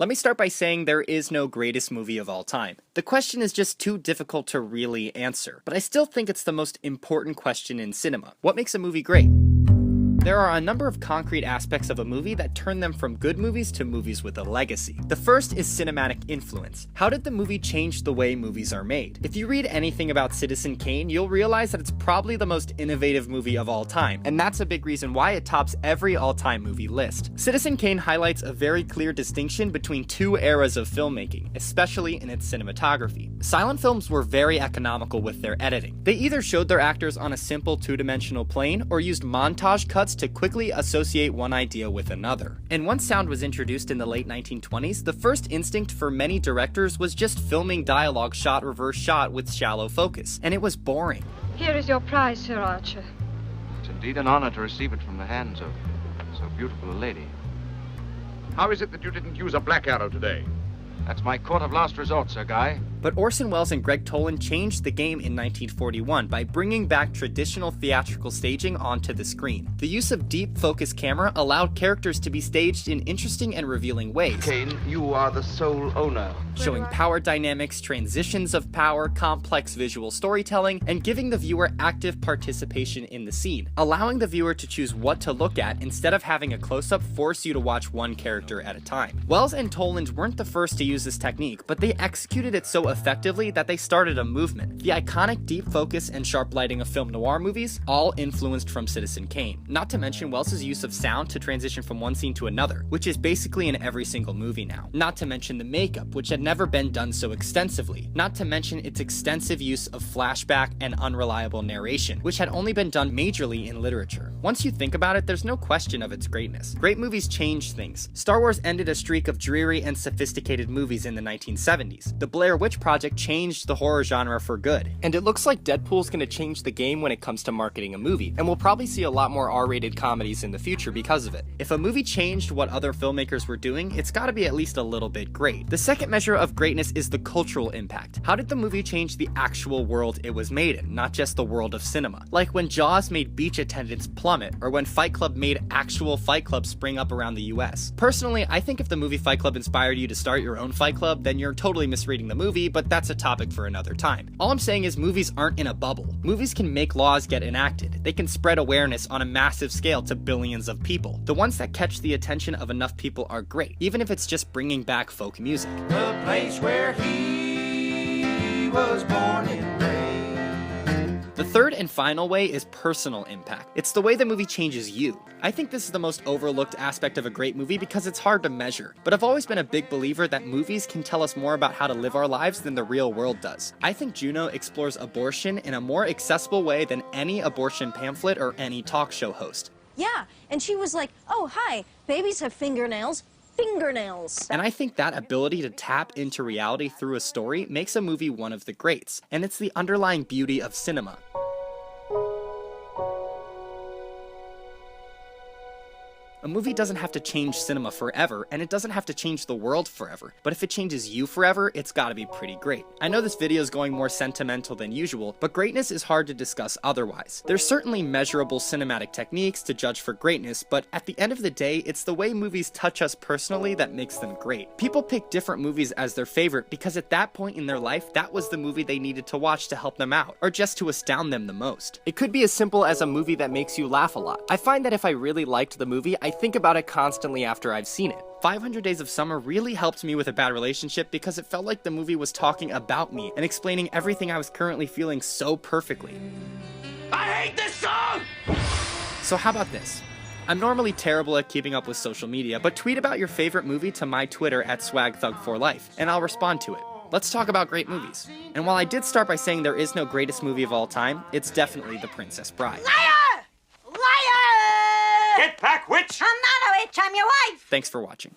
Let me start by saying there is no greatest movie of all time. The question is just too difficult to really answer, but I still think it's the most important question in cinema. What makes a movie great? There are a number of concrete aspects of a movie that turn them from good movies to movies with a legacy. The first is cinematic influence. How did the movie change the way movies are made? If you read anything about Citizen Kane, you'll realize that it's probably the most innovative movie of all time, and that's a big reason why it tops every all-time movie list. Citizen Kane highlights a very clear distinction between two eras of filmmaking, especially in its cinematography. Silent films were very economical with their editing. They either showed their actors on a simple two-dimensional plane or used montage cuts to quickly associate one idea with another. And once sound was introduced in the late 1920s, the first instinct for many directors was just filming dialogue shot reverse shot with shallow focus, and it was boring. Here is your prize, Sir Archer. It's indeed an honor to receive it from the hands of so beautiful a lady. How is it that you didn't use a black arrow today? That's my court of last resort, Sir Guy. But Orson Welles and Greg Toland changed the game in 1941 by bringing back traditional theatrical staging onto the screen. The use of deep focus camera allowed characters to be staged in interesting and revealing ways. Kane, you are the sole owner. Showing power dynamics, transitions of power, complex visual storytelling, and giving the viewer active participation in the scene, allowing the viewer to choose what to look at instead of having a close-up force you to watch one character at a time. Welles and Toland weren't the first to use this technique, but they executed it so effectively that they started a movement. The iconic deep focus and sharp lighting of film noir movies, all influenced from Citizen Kane. Not to mention Welles' use of sound to transition from one scene to another, which is basically in every single movie now. Not to mention the makeup, which had never been done so extensively. Not to mention its extensive use of flashback and unreliable narration, which had only been done majorly in literature. Once you think about it, there's no question of its greatness. Great movies change things. Star Wars ended a streak of dreary and sophisticated movies in the 1970s. The Blair Witch Project changed the horror genre for good. And it looks like Deadpool's gonna change the game when it comes to marketing a movie, and we'll probably see a lot more R-rated comedies in the future because of it. If a movie changed what other filmmakers were doing, it's gotta be at least a little bit great. The second measure of greatness is the cultural impact. How did the movie change the actual world it was made in, not just the world of cinema? Like when Jaws made beach attendance plummet, or when Fight Club made actual Fight Club spring up around the US. Personally, I think if the movie Fight Club inspired you to start your own Fight Club, then you're totally misreading the movie, but that's a topic for another time. All I'm saying is movies aren't in a bubble. Movies can make laws get enacted. They can spread awareness on a massive scale to billions of people. The ones that catch the attention of enough people are great, even if it's just bringing back folk music. The place where he was born and raised. The third and final way is personal impact. It's the way the movie changes you. I think this is the most overlooked aspect of a great movie because it's hard to measure, but I've always been a big believer that movies can tell us more about how to live our lives than the real world does. I think Juno explores abortion in a more accessible way than any abortion pamphlet or any talk show host. Yeah, and she was like, oh, hi, babies have fingernails. Fingernails. And I think that ability to tap into reality through a story makes a movie one of the greats, and it's the underlying beauty of cinema. A movie doesn't have to change cinema forever, and it doesn't have to change the world forever, but if it changes you forever, it's gotta be pretty great. I know this video is going more sentimental than usual, but greatness is hard to discuss otherwise. There's certainly measurable cinematic techniques to judge for greatness, but at the end of the day, it's the way movies touch us personally that makes them great. People pick different movies as their favorite because at that point in their life, that was the movie they needed to watch to help them out, or just to astound them the most. It could be as simple as a movie that makes you laugh a lot. I find that if I really liked the movie, I think about it constantly after I've seen it. 500 Days of Summer really helped me with a bad relationship because it felt like the movie was talking about me and explaining everything I was currently feeling so perfectly. I hate this song! So how about this? I'm normally terrible at keeping up with social media, but tweet about your favorite movie to my Twitter at SwagThug4Life, and I'll respond to it. Let's talk about great movies. And while I did start by saying there is no greatest movie of all time, it's definitely The Princess Bride. Liar! Liar! Get back, witch! I'm not a witch, I'm your wife! Thanks for watching.